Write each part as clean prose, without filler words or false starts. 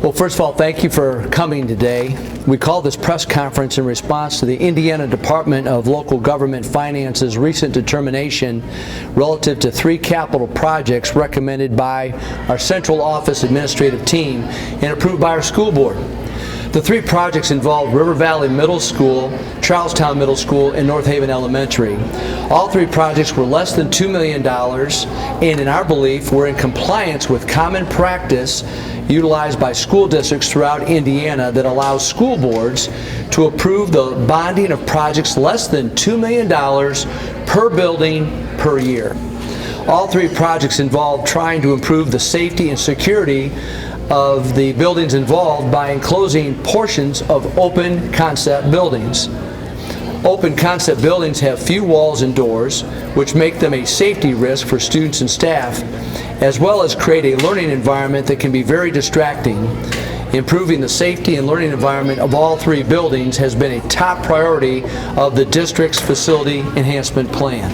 Well, first of all, thank you for coming today. We call this press conference in response to the Indiana Department of Local Government Finance's recent determination relative to 3 capital projects recommended by our central office administrative team and approved by our school board. The 3 projects involved River Valley Middle School, Charlestown Middle School, and North Haven Elementary. All 3 projects were less than $2 million and, in our belief, were in compliance with common practice utilized by school districts throughout Indiana that allows school boards to approve the bonding of projects less than $2 million per building per year. All 3 projects involved trying to improve the safety and security of the buildings involved by enclosing portions of open concept buildings. Open concept buildings have few walls and doors, which make them a safety risk for students and staff, as well as create a learning environment that can be very distracting. Improving the safety and learning environment of all 3 buildings has been a top priority of the district's facility enhancement plan.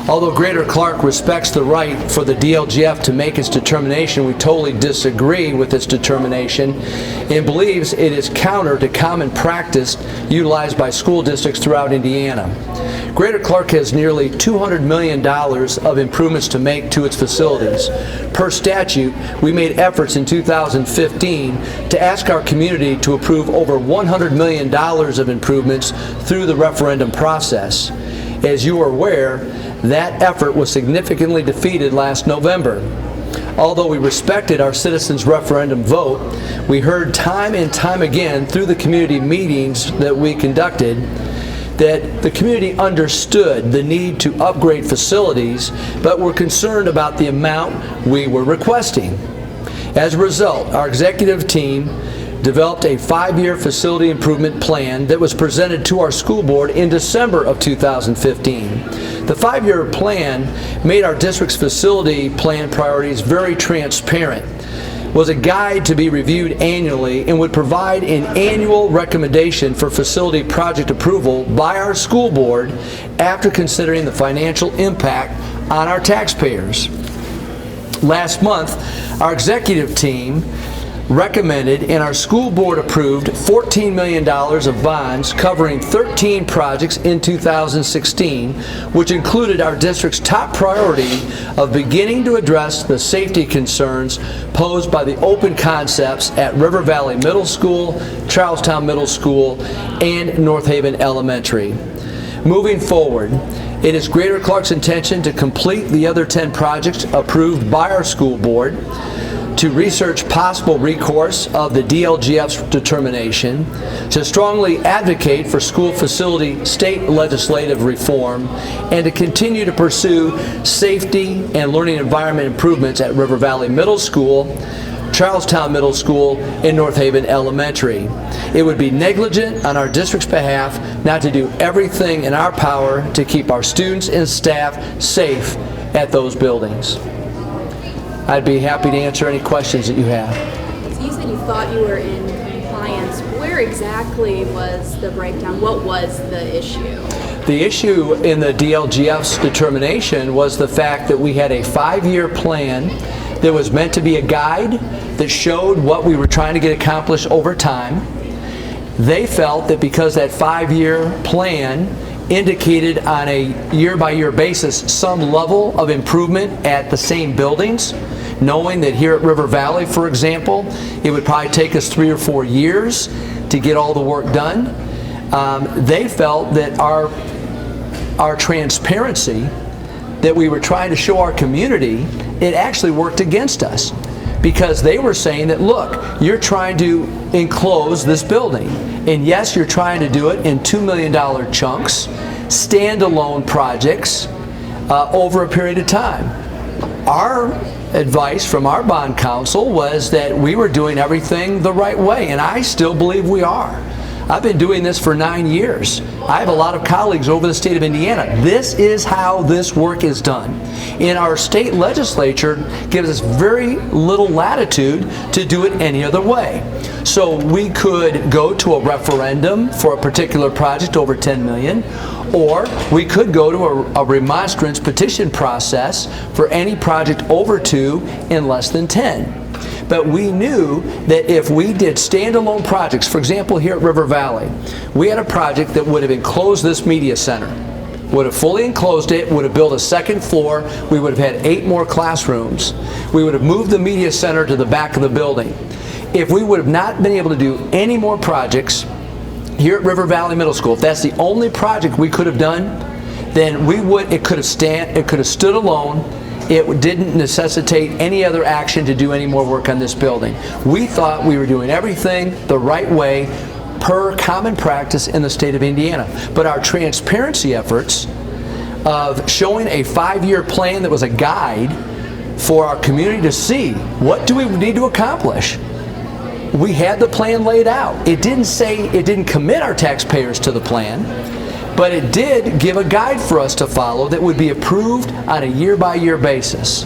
Although Greater Clark respects the right for the DLGF to make its determination, we totally disagree with its determination and believes it is counter to common practice utilized by school districts throughout Indiana. Greater Clark has nearly $200 million of improvements to make to its facilities. Per statute, we made efforts in 2015 to ask our community to approve over $100 million of improvements through the referendum process. As you are aware, that effort was significantly defeated last November. Although we respected our citizens' referendum vote, we heard time and time again through the community meetings that we conducted that the community understood the need to upgrade facilities, but were concerned about the amount we were requesting. As a result, our executive team developed a 5-year facility improvement plan that was presented to our school board in December of 2015. The 5-year plan made our district's facility plan priorities very transparent, was a guide to be reviewed annually, and would provide an annual recommendation for facility project approval by our school board after considering the financial impact on our taxpayers. Last month, our executive team recommended and our school board approved $14 million of bonds covering 13 projects in 2016, which included our district's top priority of beginning to address the safety concerns posed by the open concepts at River Valley Middle School, Charlestown Middle School, and North Haven Elementary. Moving forward, it is Greater Clark's intention to complete the other 10 projects approved by our school board, to research possible recourse of the DLGF's determination, to strongly advocate for school facility state legislative reform, and to continue to pursue safety and learning environment improvements at River Valley Middle School, Charlestown Middle School, and North Haven Elementary. It would be negligent on our district's behalf not to do everything in our power to keep our students and staff safe at those buildings. I'd be happy to answer any questions that you have. So you said you thought you were in compliance. Where exactly was the breakdown? What was the issue? The issue in the DLGF's determination was the fact that we had a 5-year plan that was meant to be a guide that showed what we were trying to get accomplished over time. They felt that because that 5-year plan indicated on a year-by-year basis some level of improvement at the same buildings, knowing that here at River Valley, for example, it would probably take us 3 or 4 years to get all the work done. They felt that our transparency that we were trying to show our community, it actually worked against us, because they were saying that, look, you're trying to enclose this building, and yes, you're trying to do it in $2 million chunks, standalone projects over a period of time. Our advice from our bond counsel was that we were doing everything the right way, and I still believe we are. I've been doing this for 9 years. I have a lot of colleagues over the state of Indiana. This is how this work is done. And our state legislature gives us very little latitude to do it any other way. So we could go to a referendum for a particular project over 10 million, or we could go to a remonstrance petition process for any project over 2 and less than 10. But we knew that if we did standalone projects, for example, here at River Valley, we had a project that would have enclosed this media center, would have fully enclosed it, would have built a second floor, we would have had 8 more classrooms, we would have moved the media center to the back of the building. If we would have not been able to do any more projects here at River Valley Middle School, if that's the only project we could have done, then it could have stood alone. It didn't necessitate any other action to do any more work on this building. We thought we were doing everything the right way per common practice in the state of Indiana. But our transparency efforts of showing a 5-year plan that was a guide for our community to see what do we need to accomplish. We had the plan laid out. It didn't commit our taxpayers to the plan, but it did give a guide for us to follow that would be approved on a year-by-year basis.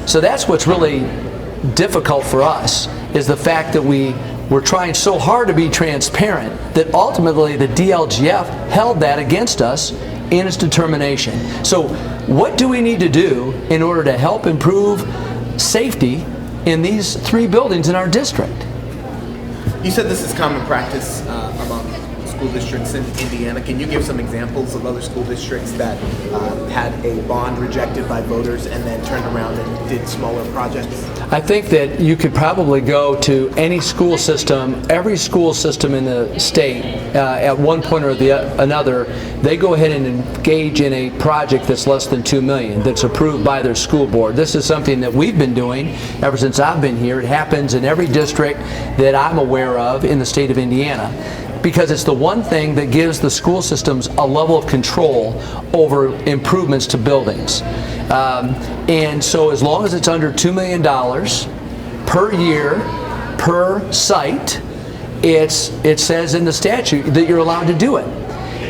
So that's what's really difficult for us, is the fact that we're trying so hard to be transparent that ultimately the DLGF held that against us in its determination. So what do we need to do in order to help improve safety in these 3 buildings in our district? You said this is common practice among school districts in Indiana. Can you give some examples of other school districts that had a bond rejected by voters and then turned around and did smaller projects? I think that you could probably go to any school system, every school system in the state, at one point or another, they go ahead and engage in a project that's less than $2 million, that's approved by their school board. This is something that we've been doing ever since I've been here. It happens in every district that I'm aware of in the state of Indiana, because it's the one thing that gives the school systems a level of control over improvements to buildings. And so as long as it's under $2 million per year, per site, it says in the statute that you're allowed to do it.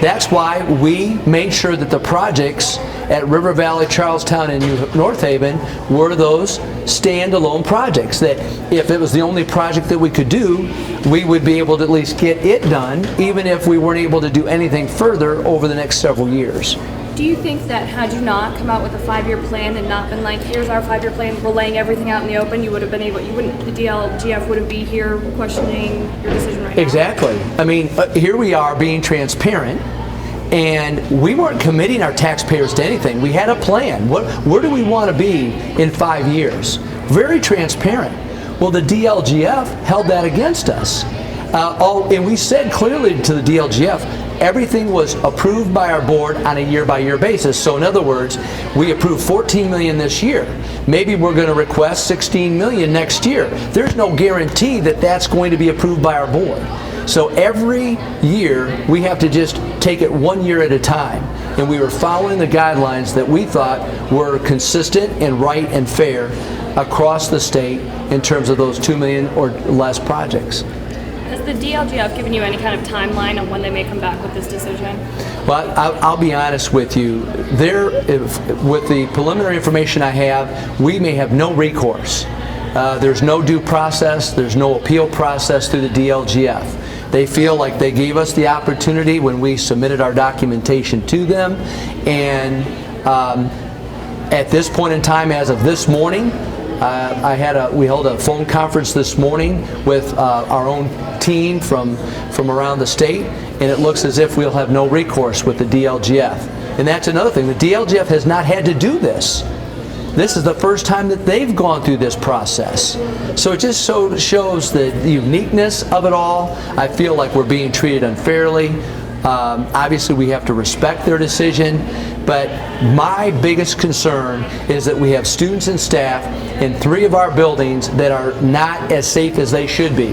That's why we made sure that the projects at River Valley, Charlestown, and North Haven were those standalone projects, that if it was the only project that we could do, we would be able to at least get it done, even if we weren't able to do anything further over the next several years. Do you think that had you not come out with a 5-year plan and not been like, here's our 5-year plan, we're laying everything out in the open, you would have been able, the DLGF wouldn't be here questioning your decision right now? Exactly. I mean, here we are being transparent, and we weren't committing our taxpayers to anything. We had a plan. Where do we want to be in 5 years? Very transparent. Well, the DLGF held that against us. And we said clearly to the DLGF, everything was approved by our board on a year-by-year basis. So in other words, we approved $14 million this year. Maybe we're going to request $16 million next year. There's no guarantee that that's going to be approved by our board. So every year, we have to just take it 1 year at a time. And we were following the guidelines that we thought were consistent and right and fair across the state in terms of those $2 million or less projects. Has the DLGF given you any kind of timeline on when they may come back with this decision? Well, I'll be honest with you. With the preliminary information I have, we may have no recourse. There's no due process. There's no appeal process through the DLGF. They feel like they gave us the opportunity when we submitted our documentation to them, and at this point in time, as of this morning, we held a phone conference this morning with our own team from around the state, and it looks as if we'll have no recourse with the DLGF. And that's another thing. The DLGF has not had to do this. This is the first time that they've gone through this process. So it just shows the uniqueness of it all. I feel like we're being treated unfairly. Obviously, we have to respect their decision, but my biggest concern is that we have students and staff in 3 of our buildings that are not as safe as they should be.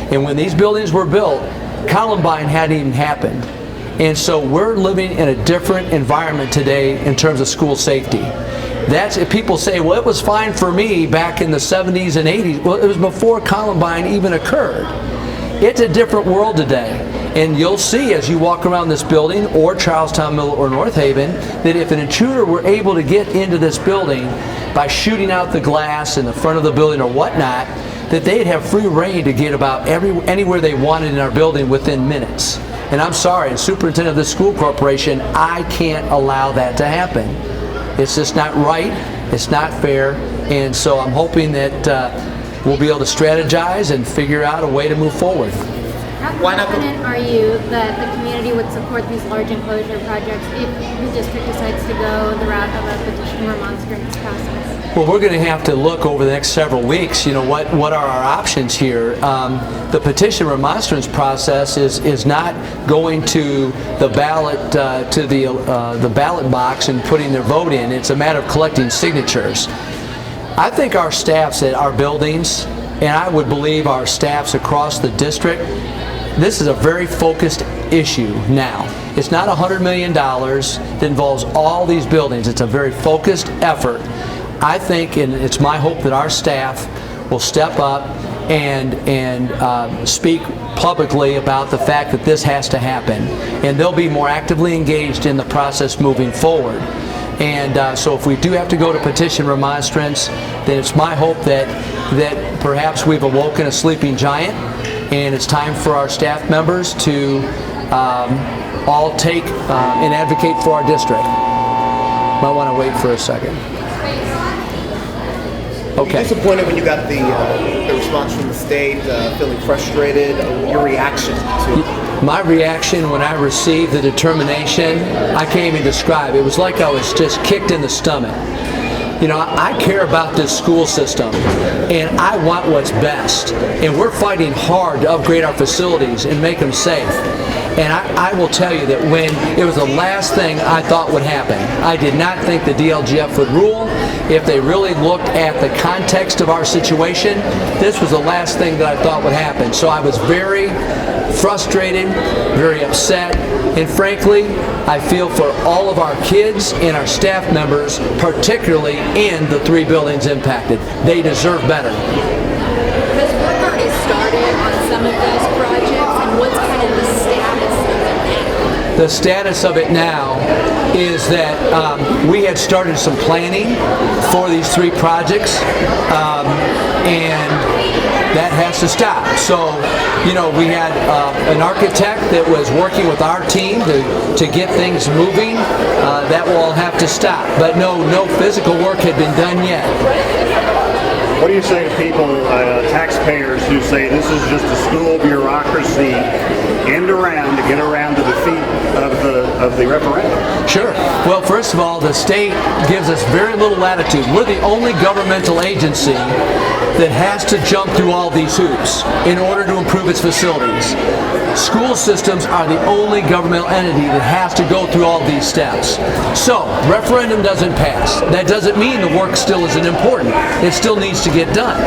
And when these buildings were built, Columbine hadn't even happened. And so we're living in a different environment today in terms of school safety. That's if people say, well, it was fine for me back in the 70s and 80s. Well, it was before Columbine even occurred. It's a different world today. And you'll see as you walk around this building, or Charlestown Middle or North Haven, that if an intruder were able to get into this building by shooting out the glass in the front of the building or whatnot, that they'd have free reign to get about anywhere they wanted in our building within minutes. And I'm sorry, as superintendent of this school corporation, I can't allow that to happen. It's just not right, it's not fair, and so I'm hoping that we'll be able to strategize and figure out a way to move forward. How confident are you that the community would support these large enclosure projects if the district decides to go the route of a petition remonstrance process? Well, we're going to have to look over the next several weeks, what are our options here. The petition remonstrance process is not going to the ballot, to the ballot box and putting their vote in. It's a matter of collecting signatures. I think our staffs at our buildings, and I would believe our staffs across the district, this is a very focused issue now. It's not $100 million that involves all these buildings. It's a very focused effort. I think, and it's my hope that our staff will step up and speak publicly about the fact that this has to happen. And they'll be more actively engaged in the process moving forward. And so if we do have to go to petition remonstrance, then it's my hope that perhaps we've awoken a sleeping giant, and it's time for our staff members to all take and advocate for our district. Might want to wait for a second. Were you disappointed when you got the response from the state, feeling frustrated? Your reaction to My reaction when I received the determination, I can't even describe. It was like I was just kicked in the stomach. I care about this school system, and I want what's best. And we're fighting hard to upgrade our facilities and make them safe. And I will tell you that when it was the last thing I thought would happen. I did not think the DLGF would rule. If they really looked at the context of our situation, this was the last thing that I thought would happen. So I was very frustrated, very upset, and frankly, I feel for all of our kids and our staff members, particularly in the 3 buildings impacted. They deserve better. Has work already started on some of those projects, and what's kind of the status of it now? The status of it now is that we had started some planning for these 3 projects, and that has to stop. So, we had an architect that was working with our team to get things moving. That will all have to stop. But no physical work had been done yet. What do you say to people, taxpayers, who say this is just a school bureaucracy end around to get around the defeat of the referendum? Sure. Well, first of all, the state gives us very little latitude. We're the only governmental agency that has to jump through all these hoops in order to improve its facilities. School systems are the only governmental entity that has to go through all these steps. So, referendum doesn't pass. That doesn't mean the work still isn't important. It still needs to get done.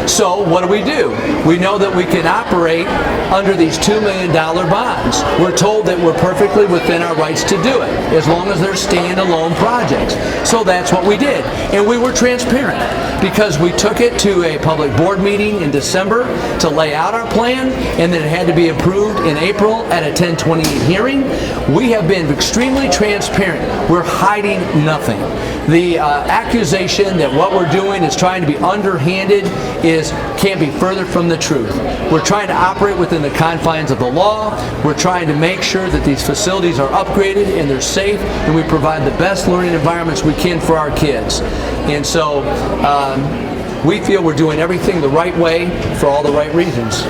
So, what do? We know that we can operate under these $2 million bonds. We're told that we're perfectly within our rights to do it, as long as they're standalone projects. So that's what we did. And we were transparent, because we took it to a public board meeting in December to lay out our plan, and then it had to be approved in April at a 1028 hearing. We have been extremely transparent. We're hiding nothing. The accusation that what we're doing is trying to be underhanded can't be further from the truth. We're trying to operate within the confines of the law. We're trying to make sure that these facilities are upgraded and they're safe, and we provide the best learning environments we can for our kids. And so we feel we're doing everything the right way for all the right reasons.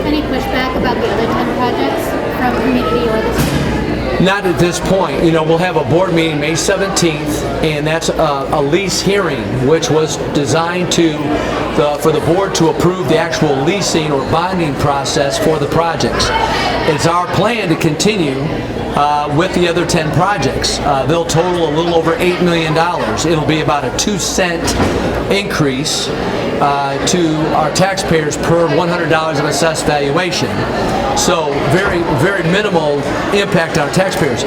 Any pushback about the other 10 projects from community or the city? Not at this point. We'll have a board meeting May 17th, and that's a lease hearing, which was designed for the board to approve the actual leasing or bonding process for the projects. It's our plan to continue with the other 10 projects. They'll total a little over $8 million. It'll be about a 2-cent increase to our taxpayers per $100 of assessed valuation. So very, very minimal impact on our taxpayers.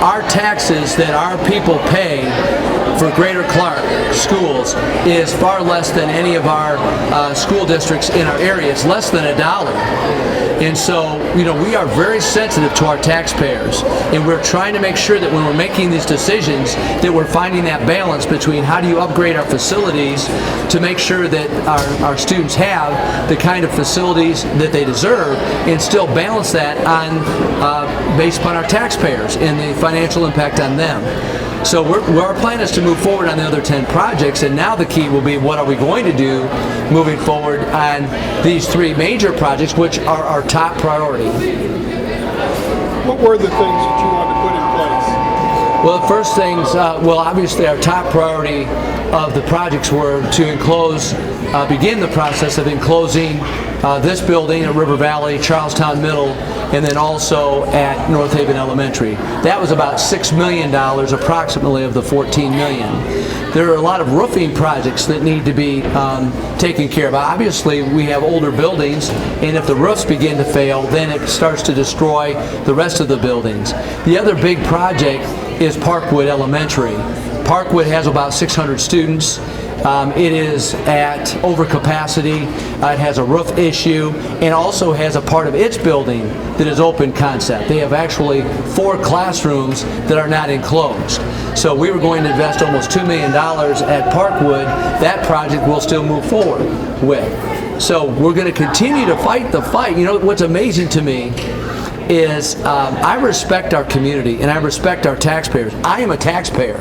Our taxes that our people pay for Greater Clark schools is far less than any of our school districts in our area. It's less than $1. And so, you know, we are very sensitive to our taxpayers, and we're trying to make sure that when we're making these decisions that we're finding that balance between how do you upgrade our facilities to make sure that our students have the kind of facilities that they deserve, and still balance that on based upon our taxpayers and the financial impact on them. So our plan is to move forward on the other 10 projects, and now the key will be what are we going to do moving forward on these 3 major projects, which are our top priority. What were the things that you wanted to put in place? Well, the first things, well, obviously our top priority of the projects were to begin the process of enclosing this building at River Valley, Charlestown Middle, and then also at North Haven Elementary. That was about $6 million approximately of the $14 million. There are a lot of roofing projects that need to be taken care of. Obviously, we have older buildings, and if the roofs begin to fail, then it starts to destroy the rest of the buildings. The other big project is Parkwood Elementary. Parkwood has about 600 students. It is at overcapacity. It has a roof issue, and also has a part of its building that is open concept. They have actually 4 classrooms that are not enclosed. So we were going to invest almost $2 million at Parkwood. That project will still move forward with. So we're going to continue to fight the fight. You know, what's amazing to me is I respect our community and I respect our taxpayers. I am a taxpayer.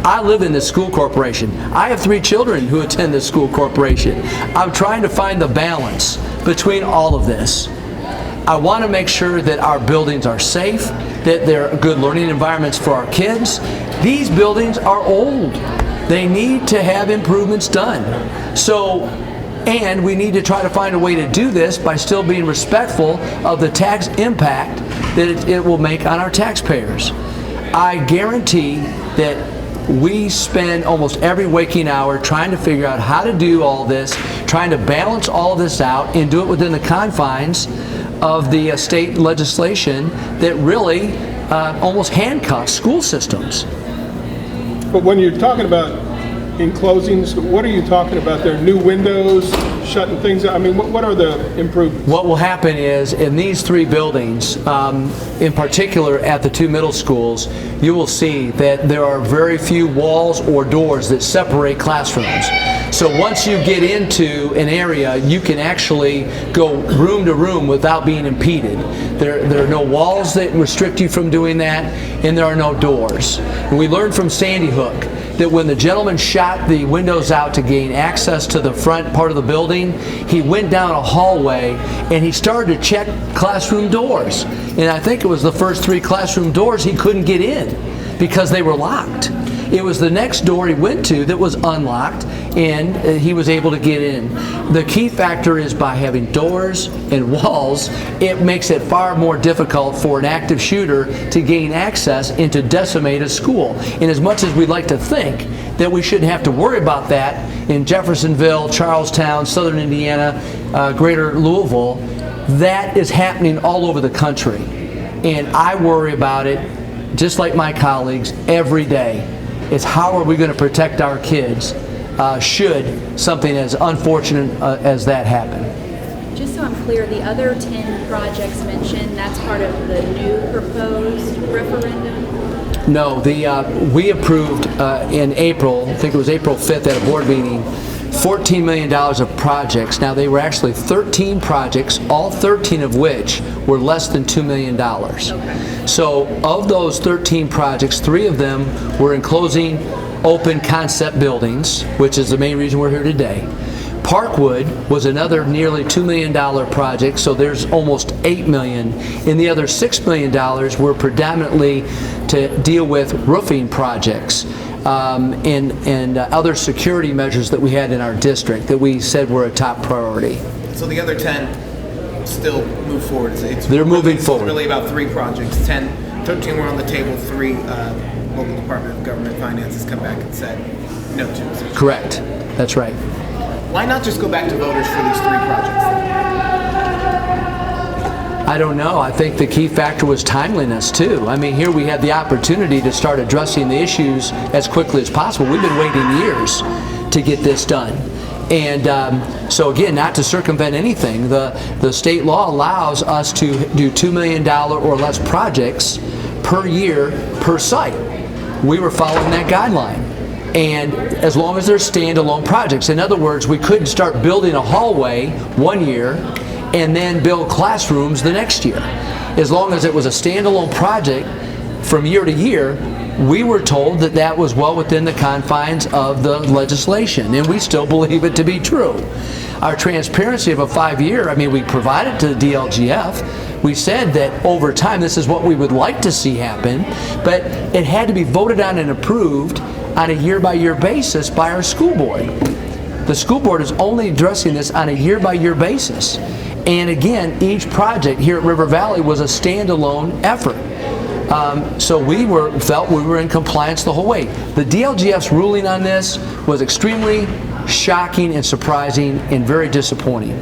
I live in this school corporation. I have 3 children who attend this school corporation. I'm trying to find the balance between all of this. I want to make sure that our buildings are safe, that they're good learning environments for our kids. These buildings are old. They need to have improvements done. And we need to try to find a way to do this by still being respectful of the tax impact that it will make on our taxpayers. I guarantee that we spend almost every waking hour trying to figure out how to do all this, trying to balance all of this out and do it within the confines of the state legislation that really almost handcuffs school systems. But when you're talking about enclosing, what are you talking about there? New windows, shutting things out? I mean, what are the improvements? What will happen is in these 3 buildings, in particular at the 2 middle schools, you will see that there are very few walls or doors that separate classrooms. So once you get into an area, you can actually go room to room without being impeded. There are no walls that restrict you from doing that, and there are no doors. And we learned from Sandy Hook that when the gentleman shot the windows out to gain access to the front part of the building, he went down a hallway and he started to check classroom doors. And I think it was the first 3 classroom doors he couldn't get in because they were locked. It was the next door he went to that was unlocked, and he was able to get in. The key factor is by having doors and walls, it makes it far more difficult for an active shooter to gain access and to decimate a school. And as much as we'd like to think that we shouldn't have to worry about that in Jeffersonville, Charlestown, Southern Indiana, Greater Louisville, that is happening all over the country. And I worry about it, just like my colleagues, every day. Is how are we going to protect our kids should something as unfortunate as that happen. Just so I'm clear, the other 10 projects mentioned, that's part of the new proposed referendum? No, we approved in April, I think it was April 5th at a board meeting, $14 million of projects. Now they were actually 13 projects, all 13 of which were less than $2 million. Okay. So of those 13 projects, 3 of them were enclosing open concept buildings, which is the main reason we're here today. Parkwood was another nearly $2 million project, so there's almost $8 million. And the other $6 million were predominantly to deal with roofing projects. And other security measures that we had in our district that we said were a top priority. So the other 10 still move forward. They're moving forward. It's really about 3 projects. 13 were on the table. 3 local Department of Government Finances come back and said no to. Correct. That's right. Why not just go back to voters for these 3 projects? I don't know. I think the key factor was timeliness too. I mean, here we had the opportunity to start addressing the issues as quickly as possible. We've been waiting years to get this done. So again, not to circumvent anything, the state law allows us to do $2 million or less projects per year per site. We were following that guideline. And as long as they're standalone projects. In other words, we couldn't start building a hallway one year and then build classrooms the next year. As long as it was a standalone project from year to year, we were told that that was well within the confines of the legislation, and we still believe it to be true. Our transparency of a 5-year, I mean, we provided to the DLGF. We said that over time, this is what we would like to see happen, but it had to be voted on and approved on a year-by-year basis by our school board. The school board is only addressing this on a year-by-year basis. And again, each project here at River Valley was a standalone effort. So we felt we were in compliance the whole way. The DLGF's ruling on this was extremely shocking and surprising and very disappointing.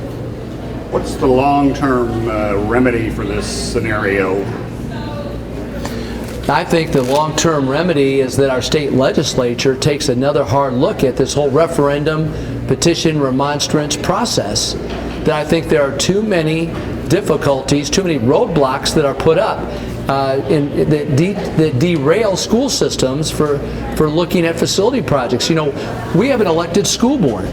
What's the long-term remedy for this scenario? I think the long-term remedy is that our state legislature takes another hard look at this whole referendum, petition, remonstrance process. That I think there are too many difficulties, too many roadblocks that are put up that derail school systems for looking at facility projects. You know, we have an elected school board.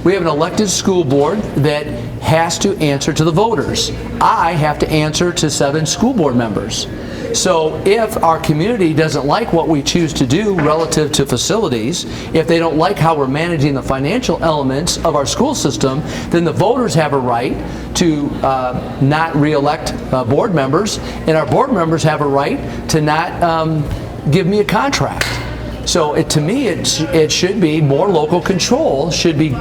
We have an elected school board that has to answer to the voters. I have to answer to 7 school board members. So if our community doesn't like what we choose to do relative to facilities, if they don't like how we're managing the financial elements of our school system, then the voters have a right to not re-elect board members, and our board members have a right to not give me a contract. So to me, it should be more local control should be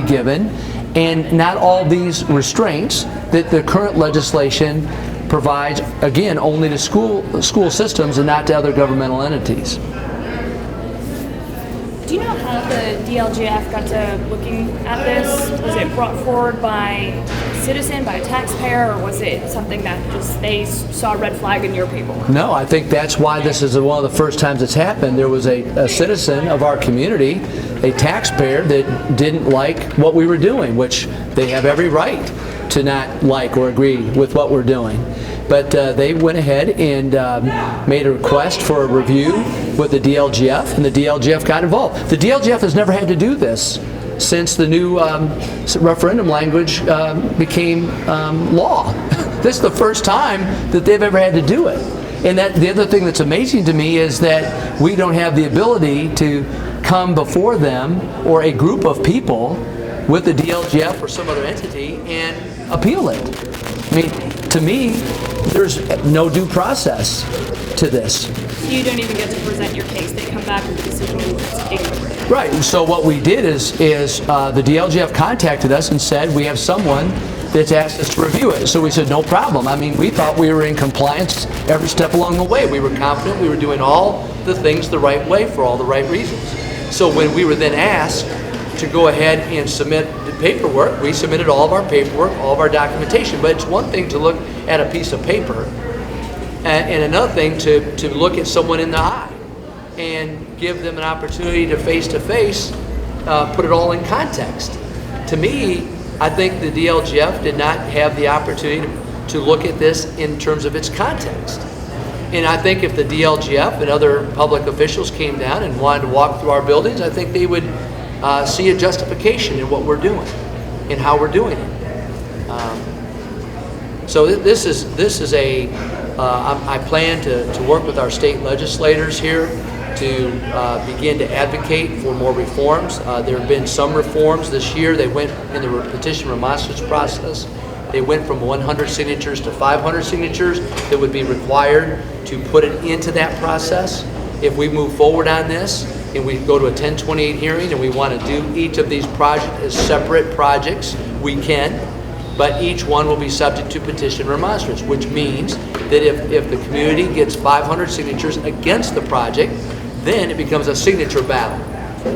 given, and not all these restraints that the current legislation provides, again, only to school systems and not to other governmental entities. Do you know how the DLGF got to looking at this? Was it brought forward by a citizen, by a taxpayer, or was it something that just they saw a red flag in your paperwork? No, I think that's why this is one of the first times it's happened. There was a citizen of our community, a taxpayer, that didn't like what we were doing, which they have every right to not like or agree with what we're doing. But they went ahead and made a request for a review with the DLGF, and the DLGF got involved. The DLGF has never had to do this since the new referendum language became law. This is the first time that they've ever had to do it. And the other thing that's amazing to me is that we don't have the ability to come before them or a group of people with the DLGF or some other entity and appeal it. I mean, to me, there's no due process to this. So you don't even get to present your case. They come back with a decision and take it. Right. So what we did is the DLGF contacted us and said, we have someone that's asked us to review it. So we said, no problem. I mean, we thought we were in compliance every step along the way. We were confident we were doing all the things the right way for all the right reasons. So when we were then asked to go ahead and submit the paperwork, we submitted all of our paperwork, all of our documentation. But it's one thing to look at a piece of paper and another thing to look at someone in the eye and give them an opportunity to face-to-face put it all in context. To me, I think the DLGF did not have the opportunity to look at this in terms of its context. And I think if the DLGF and other public officials came down and wanted to walk through our buildings, I think they would see a justification in what we're doing and how we're doing it. So this is a, I plan to work with our state legislators here to begin to advocate for more reforms. There have been some reforms this year. They went in the petition remonstrance process. They went from 100 signatures to 500 signatures that would be required to put it into that process. If we move forward on this and we go to a 1028 hearing and we want to do each of these projects as separate projects, we can, but each one will be subject to petition remonstrance, which means that if the community gets 500 signatures against the project, then it becomes a signature battle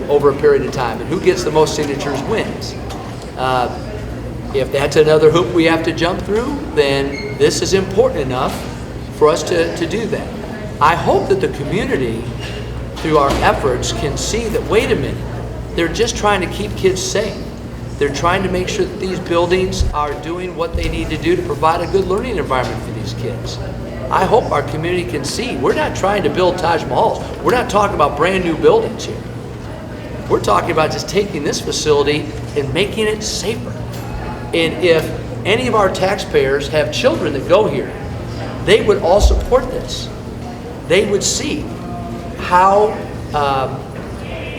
over a period of time, and who gets the most signatures wins. If that's another hoop we have to jump through, then this is important enough for us to do that. I hope that the community, through our efforts, can see that, wait a minute, they're just trying to keep kids safe. They're trying to make sure that these buildings are doing what they need to do to provide a good learning environment for these kids. I hope our community can see we're not trying to build Taj Mahals. We're not talking about brand new buildings here. We're talking about just taking this facility and making it safer. And if any of our taxpayers have children that go here, they would all support this. They would see how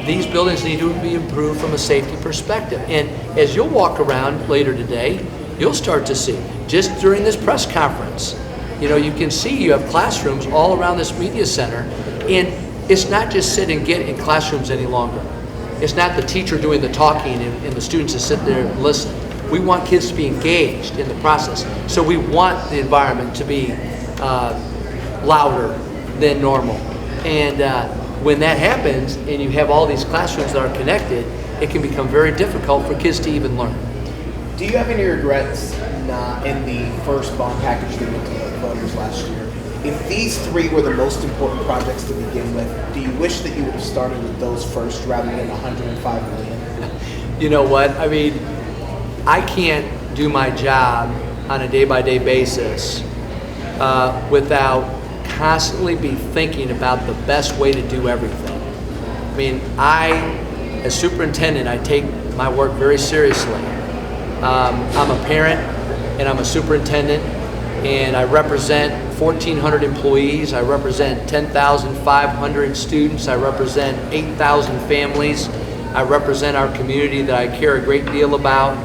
these buildings need to be improved from a safety perspective. And as you'll walk around later today, you'll start to see, just during this press conference, you know, you can see you have classrooms all around this media center, and it's not just sit and get in classrooms any longer. It's not the teacher doing the talking and the students to sit there and listen. We want kids to be engaged in the process. So we want the environment to be louder than normal. And when that happens and you have all these classrooms that are connected, it can become very difficult for kids to even learn. Do you have any regrets in the first bond package that went to the voters last year? If these three were the most important projects to begin with, do you wish that you would have started with those first rather than 105 million? You know what? I mean, I can't do my job on a day-by-day basis without constantly be thinking about the best way to do everything. I mean, as superintendent, I take my work very seriously. I'm a parent and I'm a superintendent, and I represent 1,400 employees. I represent 10,500 students. I represent 8,000 families. I represent our community that I care a great deal about.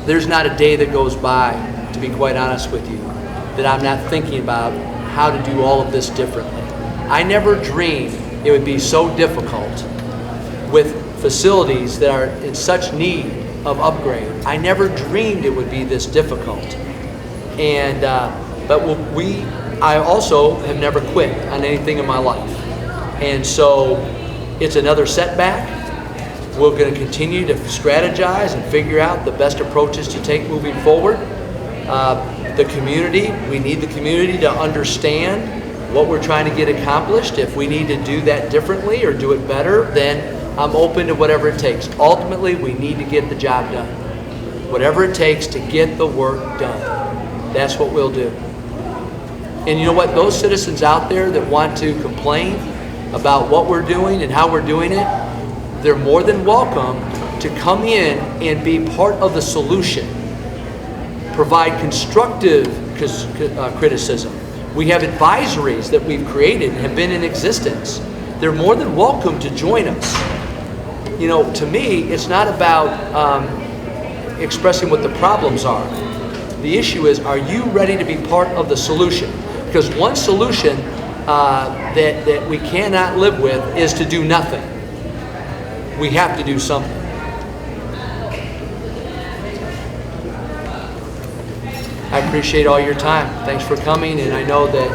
There's not a day that goes by, to be quite honest with you, that I'm not thinking about how to do all of this differently. I never dreamed it would be so difficult with facilities that are in such need of upgrade. I never dreamed it would be this difficult. And I also have never quit on anything in my life. And so it's another setback. We're going to continue to strategize and figure out the best approaches to take moving forward. The community, we need the community to understand what we're trying to get accomplished. If we need to do that differently or do it better, then I'm open to whatever it takes. Ultimately, we need to get the job done. Whatever it takes to get the work done. That's what we'll do. And you know what? Those citizens out there that want to complain about what we're doing and how we're doing it, they're more than welcome to come in and be part of the solution. Provide constructive criticism. We have advisories that we've created and have been in existence. They're more than welcome to join us. You know, to me, it's not about expressing what the problems are. The issue is, are you ready to be part of the solution? Because one solution that we cannot live with is to do nothing. We have to do something. I appreciate all your time. Thanks for coming, and I know that